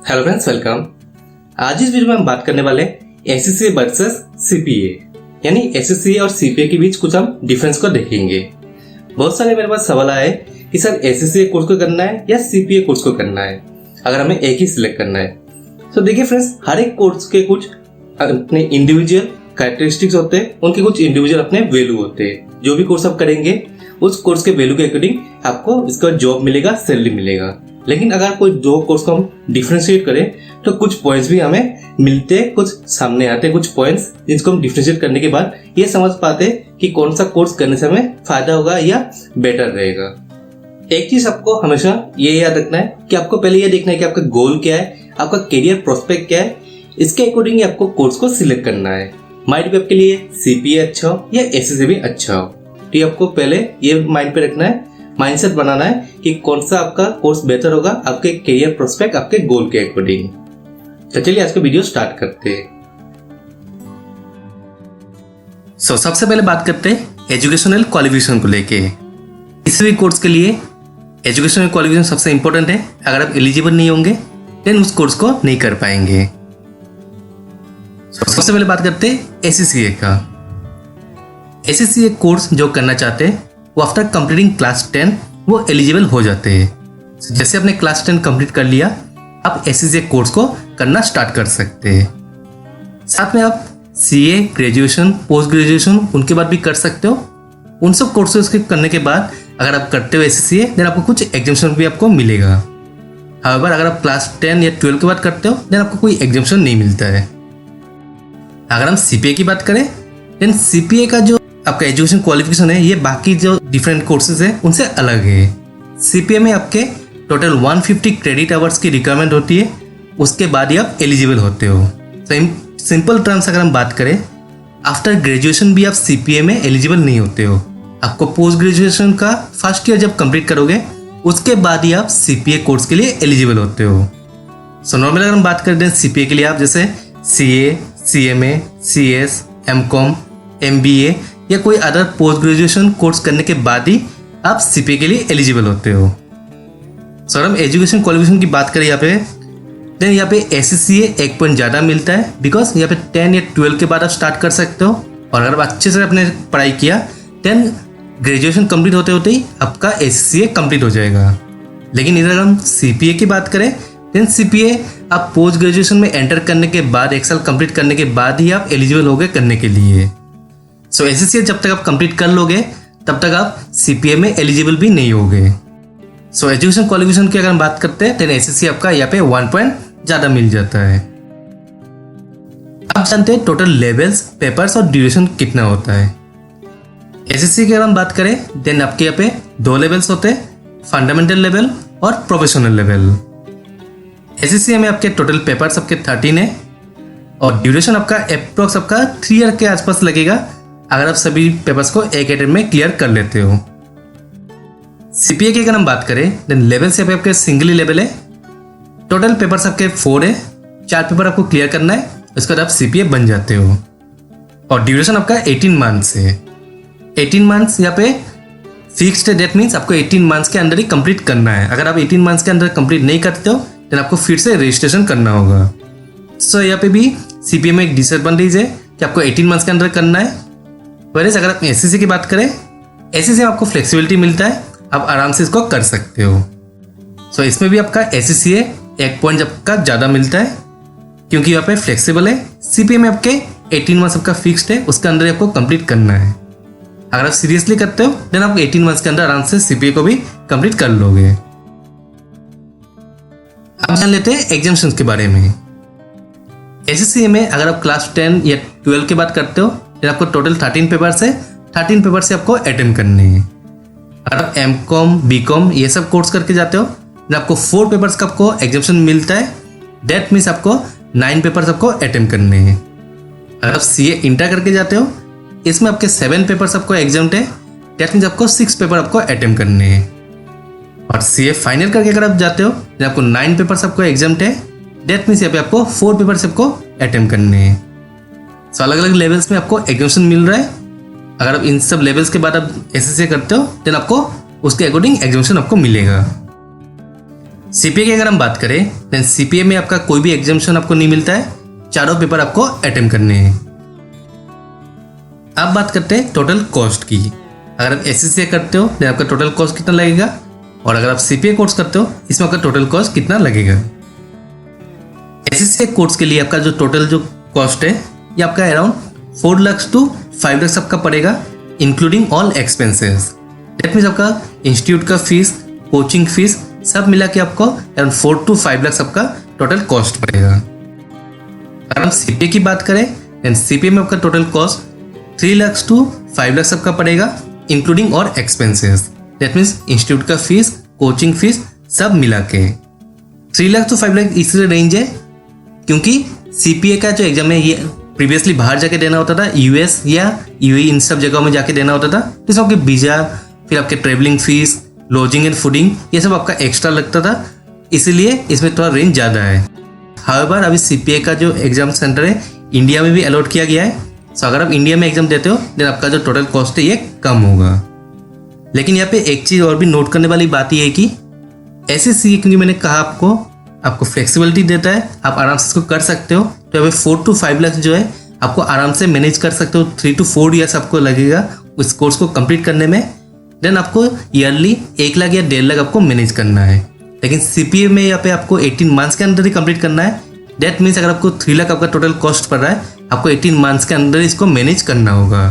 Hello friends, welcome. आज इस video में हम बात करने वाले एससीए वर्सेस सीपीए, यानी एससीए और सीपीए के बीच कुछ हम डिफरेंस को देखेंगे। बहुत सारे मेरे पास सवाल आए कि सर एससीए कोर्स को करना है या सीपीए कोर्स को करना है, अगर हमें एक ही सिलेक्ट करना है। तो देखिए फ्रेंड्स, हर एक कोर्स के कुछ अपने इंडिविजुअल कैरेक्टरिस्टिक्स होते हैं, उनके कुछ इंडिविजुअल अपने वैल्यू होते हैं। जो भी कोर्स आप करेंगे उस कोर्स के वैल्यू के अकॉर्डिंग आपको इसका जॉब मिलेगा, सैलरी मिलेगा। लेकिन अगर कोई दो कोर्स को हम डिफरेंशिएट करें तो कुछ पॉइंट्स भी हमें मिलते, कुछ सामने आते, कुछ पॉइंट्स जिनको हम डिफरेंशिएट करने के बाद ये समझ पाते कि कौन सा कोर्स करने से हमें फायदा होगा या बेटर रहेगा। एक चीज आपको हमेशा ये याद रखना है कि आपको पहले ये देखना है कि आपका गोल क्या है, आपका करियर प्रोस्पेक्ट क्या है। इसके अकॉर्डिंग आपको कोर्स को सिलेक्ट करना है। माइट भी आपके लिए सीपीए अच्छा हो या एससीए भी अच्छा हो, तो ये आपको पहले ये माइंड पे रखना है, माइंडसेट बनाना है कि कौन सा आपका कोर्स बेहतर होगा आपके करियर प्रोस्पेक्ट, आपके गोल के अकॉर्डिंग। तो चलिए आज का वीडियो स्टार्ट करते हैं। सबसे पहले बात करते हैं एजुकेशनल क्वालिफिकेशन को लेके। किसी भी कोर्स के लिए एजुकेशनल क्वालिफिकेशन सबसे इंपॉर्टेंट है। अगर आप एलिजिबल नहीं होंगे देन उस कोर्स को नहीं कर पाएंगे। सबसे पहले बात करते हैं एससीए का। एससीए कोर्स जो करना चाहते हैं वो आफ्टर कंप्लीटिंग क्लास 10 वो एलिजिबल हो जाते हैं। जैसे आपने क्लास 10 कंप्लीट कर लिया, आप एससीए कोर्स को करना स्टार्ट कर सकते हैं। साथ में आप सीए, ग्रेजुएशन, पोस्ट ग्रेजुएशन उनके बाद भी कर सकते हो। उन सब कोर्सेज के करने के बाद अगर आप करते हो एससीए देन आपको कुछ एग्जाम्शन भी आपको मिलेगा। हाउएवर अगर आप क्लास 10 या 12 के बाद करते हो देन आपको कोई एग्जाम्शन नहीं मिलता है। अगर हम सीपीए की बात करें देन सीपीए का जो आपका एजुकेशन क्वालिफिकेशन है ये बाकी जो डिफरेंट कोर्सेज है उनसे अलग है। सीपीए में आपके टोटल 150 क्रेडिट आवर्स की रिक्वायरमेंट होती है, उसके बाद ही आप एलिजिबल होते हो। सिंपल टर्म्स अगर हम बात करें, आफ्टर ग्रेजुएशन भी आप सीपीए में एलिजिबल नहीं होते हो। आपको पोस्ट ग्रेजुएशन का फर्स्ट ईयर जब कंप्लीट करोगे उसके बाद ही आप सीपीए कोर्स के लिए एलिजिबल होते हो। सो नॉर्मल अगर हम बात करें सीपीए के लिए आप जैसे CA, CMA, CS, MCom, MBA या कोई अदर पोस्ट ग्रेजुएशन कोर्स करने के बाद ही आप सीपीए के लिए एलिजिबल होते हो। सर हम एजुकेशन क्वालिफिकेशन की बात करें यहाँ पे, देन यहाँ पे एससीए 1 पॉइंट ज़्यादा मिलता है, बिकॉज यहाँ पे 10 या 12 के बाद आप स्टार्ट कर सकते हो। और अगर आप अच्छे से आपने पढ़ाई किया देन ग्रेजुएशन कंप्लीट होते होते ही आपका एससीए कंप्लीट हो जाएगा। लेकिन इधर हम सीपीए की बात करें देन सीपीए आप पोस्ट ग्रेजुएशन में एंटर करने के बाद 1 साल कंप्लीट करने के बाद ही आप एलिजिबल हो गए करने के लिए। सो एससीए जब तक आप कंप्लीट कर लोगे तब तक आप सीपीए में एलिजिबल भी नहीं होगे। सो एजुकेशन क्वालिफिकेशन की अगर हम बात करते हैं देन एससीए आपका यहाँ पे 1 पॉइंट ज़्यादा मिल जाता है। आप जानते हैं टोटल लेवल्स, पेपर्स और ड्यूरेशन कितना होता है। एससीए की अगर हम बात करें देन आपके यहाँ पे 2 लेवल्स होते हैं, फंडामेंटल लेवल और प्रोफेशनल लेवल। एससीए में आपके टोटल पेपर्स आपके 13 है और ड्यूरेशन आपका अप्रोक्स आपका 3 ईयर के आसपास लगेगा अगर आप सभी पेपर्स को एक अटेम्प्ट में क्लियर कर लेते हो। सीपीए की अगर हम बात करें देन लेवल से आपके सिंगली लेवल है, टोटल पेपर्स आपके 4 है, 4 पेपर आपको क्लियर करना है, उसके बाद आप सीपीए बन जाते हो। और ड्यूरेशन आपका 18 मंथ्स है। 18 मंथ्स यहाँ पे फिक्स्ड है, डेट मीन्स आपको 18 मंथ्स के अंदर ही कंप्लीट करना है। अगर आप 18 मंथ्स के अंदर कंप्लीट नहीं करते हो देन आपको फिर से रजिस्ट्रेशन करना होगा। सो यहाँ पे भी सीपीए में एक डिसएडवांटेज है कि आपको 18 मंथ्स के अंदर करना है। वैसे अगर आप एससीए की बात करें, एससीए में आपको फ्लेक्सिबिलिटी मिलता है, आप आराम से इसको कर सकते हो। सो इसमें भी आपका एससीए 1 पॉइंट आपका ज़्यादा मिलता है क्योंकि यहाँ पे फ्लेक्सिबल है। सीपीए में आपके 18 मंथ्स आपका फिक्स्ड है, उसके अंदर आपको कंप्लीट करना है। अगर आप सीरियसली करते हो देन आप 18 मंथ्स के अंदर आराम से सीपीए को भी कंप्लीट कर लोगे। अब जान लेते हैं एग्जाम्शंस के बारे में। एससीए में अगर आप क्लास 10 या 12 के बाद करते हो देन आपको टोटल 13 पेपर्स है, 13 पेपर से आपको अटेम्प्ट करने हैं। अगर आप एमकॉम, बीकॉम ये सब कोर्स करके जाते हो देन आपको 4 पेपर्स का आपको एग्जाम्शन मिलता है, डेट मीन्स आपको 9 पेपर्स आपको अटेम्प्ट करने हैं। अगर आप सीए इंटर करके जाते हो इसमें आपके 7 पेपर्स आपको एग्जाम्ट है, डेट मीन्स आपको 6 पेपर आपको अटेम्प्ट करने हैं। और सीए फाइनल करके अगर आप जाते हो देन आपको 9 पेपर्स आपको एग्जाम्ट है, डेट मीन्स यहाँ पे आपको 4 पेपर्स आपको अटेम्प्ट करने हैं। सो अलग अलग लेवल्स में आपको एग्जाम्शन मिल रहा है। अगर आप इन सब लेवल्स के बाद आप एससीए करते हो देन आपको उसके अकॉर्डिंग एग्जाम्शन आपको मिलेगा। सीपीए की अगर हम बात करें देन सीपीए में आपका कोई भी एग्जामिनेशन आपको नहीं मिलता है, चारों पेपर आपको अटेम्प्ट करने हैं। अब बात करते हैं टोटल कॉस्ट की। अगर आप एससीसीए करते हो देन आपका टोटल कॉस्ट कितना लगेगा, और अगर आप सीपीए कोर्स करते हो इसमें आपका टोटल कॉस्ट कितना लगेगा। एससीसीए कोर्स के लिए आपका जो टोटल जो कॉस्ट है ये आपका अराउंड 4 लाख to 5 लाख आपका पड़ेगा, including all expenses. That means आपका इंस्टीट्यूट का फीस, कोचिंग फीस सब मिला के आपको अराउंड 4 to 5 लाख आपका टोटल कॉस्ट पड़ेगा। अगर हम सीपीए की बात करें देन सीपीए में आपका total cost 3 lakh to 5 lakh आपका पड़ेगा, इंक्लूडिंग और एक्सपेंसेस। दैट मीन्स इंस्टीट्यूट का फीस, कोचिंग फीस सब मिला के 3 लाख to 5 लाख इसलिए रेंज है क्योंकि सीपीए का जो एग्जाम है ये प्रीवियसली बाहर जाके देना होता था, यूएस या यूएई इन सब जगहों में जाके देना होता था। तो इसमें आपके वीजा, फिर आपके travelling fees, lodging and fooding ये सब आपका एक्स्ट्रा लगता था, इसीलिए इसमें थोड़ा रेंज ज़्यादा है। हाउएवर अभी सीपीए का जो एग्जाम सेंटर है इंडिया में भी अलॉट किया गया है, सो अगर आप इंडिया में एग्जाम देते हो देन आपका जो टोटल कॉस्ट है ये कम होगा। लेकिन यहाँ पे एक चीज़ और भी नोट करने वाली बात ये है कि एससीसीए क्योंकि मैंने कहा आपको फ्लेक्सिबिलिटी देता है, आप आराम से इसको कर सकते हो। तो यहाँ पे 4 to 5 लाख जो है आपको आराम से मैनेज कर सकते हो। 3 to 4 ईयर्स आपको लगेगा उस कोर्स को कंप्लीट करने में। देन आपको ईयरली 1 लाख या 1.5 लाख आपको मैनेज करना है। लेकिन सीपीए में यहाँ पे आपको 18 मंथ्स के अंदर ही कंप्लीट करना है। दैट मीन्स अगर आपको 3 लाख आपका टोटल कॉस्ट पड़ रहा है, आपको 18 मंथ्स के अंदर इसको मैनेज करना होगा।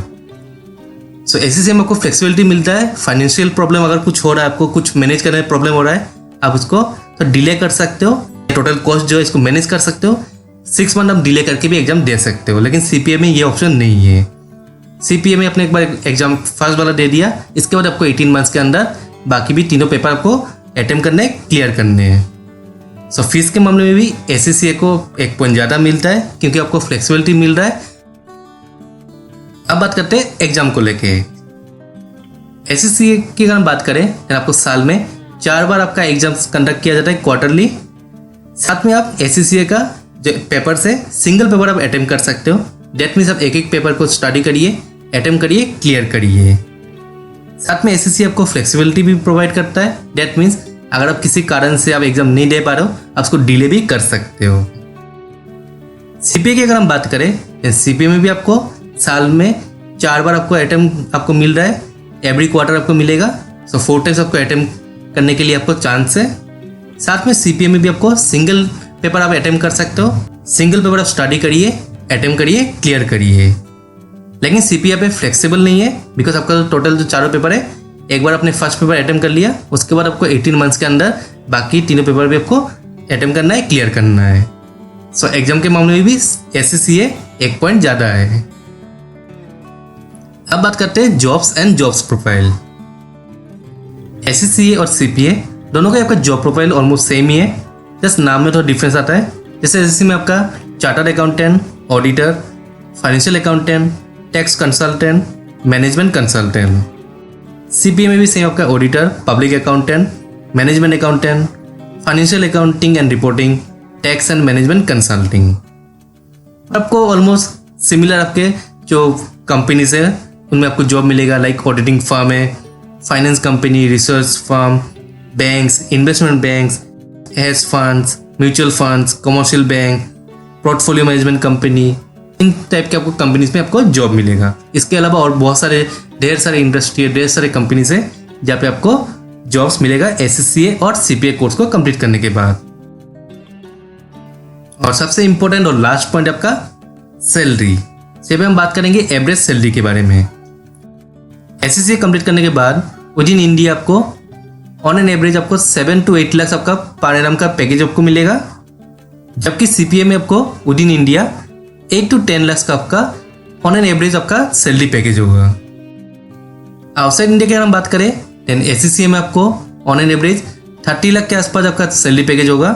सो एससीसीए में आपको फ्लेक्सिबिलिटी मिलता है। फाइनेंशियल प्रॉब्लम अगर कुछ हो रहा है, आपको कुछ मैनेज करने में प्रॉब्लम हो रहा है, आप उसको तो डिले कर सकते हो, टोटल कॉस्ट जो है इसको मैनेज कर सकते हो। 6 मंथ आप डिले करके भी एग्जाम दे सकते हो। लेकिन सीपीए में ये ऑप्शन नहीं है। सीपीए में आपने एक बार एग्जाम फर्स्ट वाला दे दिया, इसके बाद आपको 18 मंथ्स के अंदर बाकी भी तीनों पेपर आपको अटेम्प्ट करने क्लियर करने हैं। सो फीस के मामले में भी एससीसीए को 1 पॉइंट ज़्यादा मिलता है क्योंकि आपको फ्लेक्सिबिलिटी मिल रहा है। अब बात करते हैं एग्जाम को लेके। एससीसीए की अगर हम बात करें तो आपको साल में 4 बार आपका एग्जाम कंडक्ट किया जाता है क्वार्टरली। साथ में आप एससीसीए का जो पेपर से सिंगल पेपर आप अटेम्प्ट कर सकते हो। दैट मीन्स आप एक पेपर को स्टडी करिए, अटेम्प्ट करिए, क्लियर करिए। साथ में एससीसीए आपको फ्लेक्सिबिलिटी भी प्रोवाइड करता है। दैट मीन्स अगर आप किसी कारण से आप एग्जाम नहीं दे पा रहे हो, आप उसको डिले भी कर सकते हो। सीपीए की अगर हम बात करें, सीपीए में भी आपको साल में 4 बार आपको अटेम्प्ट आपको मिल रहा है, एवरी क्वार्टर आपको मिलेगा। सो 4 टाइम्स आपको अटेम्प्ट करने के लिए आपको चांस है। साथ में सीपीए में भी आपको सिंगल पेपर आप अटेम्प्ट कर सकते हो। सिंगल पेपर आप स्टडी करिए, अटेम्प्ट करिए, क्लियर करिए। लेकिन सीपीए पे फ्लेक्सिबल नहीं है बिकॉज आपका जो टोटल जो 4 पेपर है, एक बार आपने फर्स्ट पेपर अटेम्प्ट कर लिया, उसके बाद आपको 18 मंथ्स के अंदर बाकी तीनों पेपर भी आपको अटेम्प्ट करना है, क्लियर करना है। सो एग्जाम के मामले में भी एससीसीए 1 पॉइंट ज़्यादा है। अब बात करते हैं जॉब्स एंड जॉब्स प्रोफाइल। एससीसीए और सीपीए दोनों का आपका जॉब प्रोफाइल ऑलमोस्ट सेम ही है, जस्ट नाम में थोड़ा डिफरेंस आता है। जैसे एससीसी में आपका chartered accountant, auditor, financial accountant, tax consultant, management consultant. CPA में भी सेम आपका auditor, public accountant, management accountant, financial accounting and reporting, tax and management consulting. आपको ऑलमोस्ट सिमिलर आपके जो कंपनीज है उनमें आपको जॉब मिलेगा, लाइक ऑडिटिंग फर्म है, finance company, research firm, banks, investment banks, hedge funds, mutual funds, commercial bank, portfolio management company, इन type के आपको कंपनीज में आपको जॉब मिलेगा। इसके अलावा और बहुत सारे ढेर सारे इंडस्ट्री है, ढेर सारे कंपनीज है जहाँ पे आपको जॉब्स मिलेगा एससीसीए और सीपीए कोर्स को कंप्लीट करने के बाद। और सबसे इंपॉर्टेंट और लास्ट पॉइंट आपका सैलरी। से हम बात करेंगे एवरेज सैलरी के बारे में। एससीसीए कंप्लीट करने के बाद विद इन इंडिया आपको ऑन एन एवरेज आपको 7 to 8 लाख आपका पर एनम का पैकेज आपको मिलेगा, जबकि सीपीए में आपको with in India 8 to 10 lakh का आपका ऑन एन एवरेज आपका सैलरी पैकेज होगा। आउटसाइड इंडिया की अगर हम बात करें देन एससीसीए में आपको ऑन एन एवरेज 30 लाख के आसपास आपका सैलरी पैकेज होगा,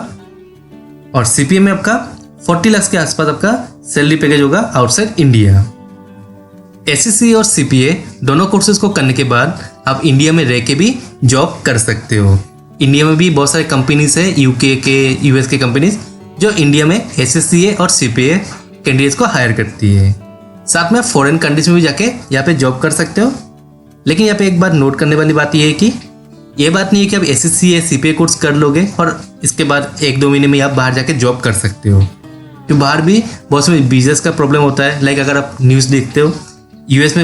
और सीपीए में आपका 40 लाख के आसपास आपका सैलरी पैकेज होगा आउटसाइड इंडिया। एससीसीए और सीपीए दोनों कोर्सेज को करने के बाद आप इंडिया में रह के भी जॉब कर सकते हो। इंडिया में भी बहुत सारे कंपनीज है, यूके के, यूएस के कंपनीज जो इंडिया में एससीसीए और सीपीए कैंडिडेट्स को हायर करती है। साथ में आप फॉरेन कंट्रीज में भी जाके यहाँ पे जॉब कर सकते हो। लेकिन यहाँ पे एक बार नोट करने वाली बात यह है कि ये बात नहीं है कि आप एसएससी या सीपीए कोर्स कर लोगे और इसके बाद 1-2 महीने में आप बाहर जाके जॉब कर सकते हो। तो बाहर भी बहुत से बिजनेस का प्रॉब्लम होता है। लाइक अगर आप न्यूज़ देखते हो, यूएस में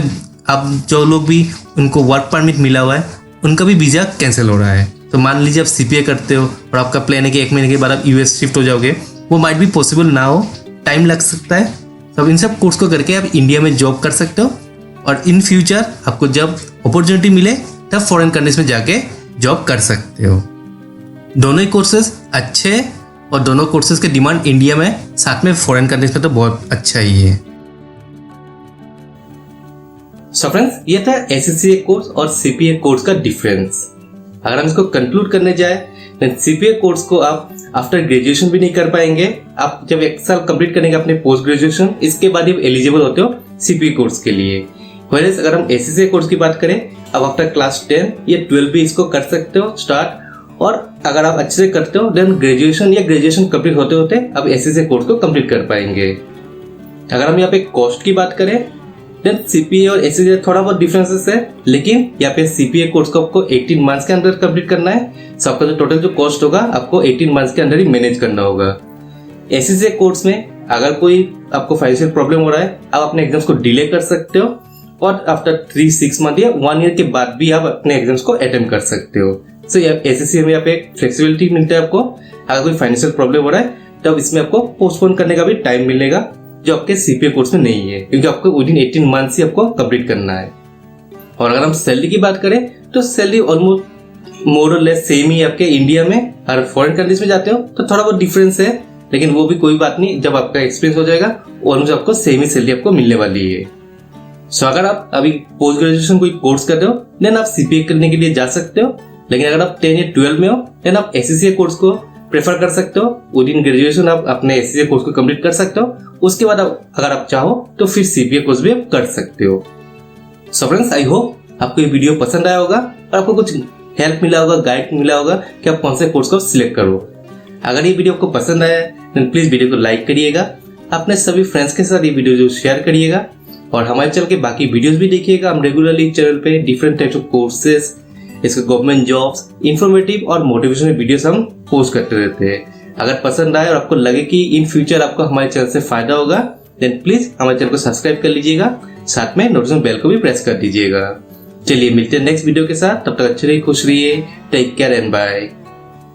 अब जो लोग भी उनको वर्क परमिट मिला हुआ है उनका भी वीज़ा कैंसिल हो रहा है। तो मान लीजिए आप सीपीए करते हो और आपका प्लान है कि 1 महीने के बाद आप यूएस शिफ्ट हो जाओगे, वो माइट भी पॉसिबल ना हो, टाइम लग सकता है। तो इन सब कोर्स को करके आप इंडिया में जॉब कर सकते हो और इन फ्यूचर आपको जब अपॉर्चुनिटी मिले तब फॉरेन कंट्रीज में जाके जॉब कर सकते हो। दोनों ही कोर्सेज अच्छे और दोनों कोर्सेज के डिमांड इंडिया में, साथ में फॉरेन कंट्रीज में तो बहुत अच्छा ही है। सो फ्रेंड्स, ये था एससीए कोर्स और सीपीए कोर्स का डिफरेंस। अगर हम इसको कंक्लूड करने जाए, सीपीए कोर्स को आप आफ्टर ग्रेजुएशन भी नहीं कर पाएंगे। आप जब 1 साल कंप्लीट करेंगे अपने पोस्ट ग्रेजुएशन, इसके बाद आप एलिजिबल होते हो सीपीए कोर्स के लिए। वैसे अगर हम एससीए कोर्स की बात करें, आप आफ्टर क्लास 10 या 12 भी इसको कर सकते हो स्टार्ट, और अगर आप अच्छे से करते हो देन ग्रेजुएशन या ग्रेजुएशन कंप्लीट होते होते आप एससीए कोर्स को कंप्लीट कर पाएंगे। अगर हम यहाँ पे कॉस्ट की बात करें, देन सीपीए और एससीए थोड़ा बहुत डिफरेंसेस है, लेकिन यहाँ पे सीपीए कोर्स को आपको 18 मंथ्स के अंदर कंप्लीट करना है। सो आपका जो टोटल जो कॉस्ट होगा आपको 18 मंथ्स के अंदर ही मैनेज करना होगा। एससीए कोर्स में अगर कोई आपको फाइनेंशियल प्रॉब्लम हो रहा है, आप अपने एग्जाम्स को डिले कर सकते हो और आफ्टर 3-6 मंथ या 1 ईयर के बाद भी आप अपने एग्जाम्स को अटेम्प्ट कर सकते हो। सो एससीए में यहाँ पे एक फ्लेक्सिबिलिटी मिलता है आपको। अगर कोई फाइनेंशियल प्रॉब्लम हो रहा है तब इसमें आपको पोस्टपोन करने का भी टाइम मिलेगा, जो आपके सीपीए कोर्स में नहीं है, क्योंकि आपको विदिन 18 मंथ्स ही आपको कंप्लीट करना है। और अगर हम सैलरी की बात करें तो सैलरी ऑलमोस्ट मोर और लेस सेम ही आपके इंडिया में। अगर फॉरेन कंट्रीज में जाते हो तो थोड़ा बहुत डिफरेंस है, लेकिन वो भी कोई बात नहीं, जब आपका एक्सपीरियंस हो जाएगा ऑलमोस्ट आपको सेम ही सैलरी आपको मिलने वाली है। सो अगर आप अभी पोस्ट ग्रेजुएशन कोई कोर्स कर रहे हो देन आप सीपीए करने के लिए जा सकते हो, लेकिन अगर आप 10 या 12 में हो देन आप एससीए कोर्स को प्रेफर कर सकते हो। विदिन ग्रेजुएशन आप अपने एससीए कोर्स को कंप्लीट कर सकते हो, उसके बाद अगर आप चाहो तो फिर सीपीए कोर्स भी आप कर सकते हो। सो फ्रेंड्स, आई होप आपको ये वीडियो पसंद आया होगा और आपको कुछ हेल्प मिला होगा, गाइड मिला होगा कि आप कौन से कोर्स को सिलेक्ट करो। अगर ये वीडियो आपको पसंद आया देन प्लीज वीडियो को लाइक करिएगा, अपने सभी फ्रेंड्स के साथ ये वीडियो जो शेयर करिएगा और हमारे चैनल के बाकी वीडियोस भी देखिएगा। हम रेगुलरली चैनल पे डिफरेंट टाइप्स ऑफ कोर्सेज, इसके गवर्नमेंट जॉब्स, इंफॉर्मेटिव और मोटिवेशनल वीडियोस हम पोस्ट करते रहते हैं। अगर पसंद आए और आपको लगे कि इन फ्यूचर आपको हमारे चैनल से फायदा होगा देन प्लीज हमारे चैनल को सब्सक्राइब कर लीजिएगा, साथ में नोटिफिकेशन बेल को भी प्रेस कर दीजिएगा। चलिए मिलते हैं नेक्स्ट वीडियो के साथ, तब तक अच्छे रहिए, खुश रहिए, टेक केयर एंड बाय।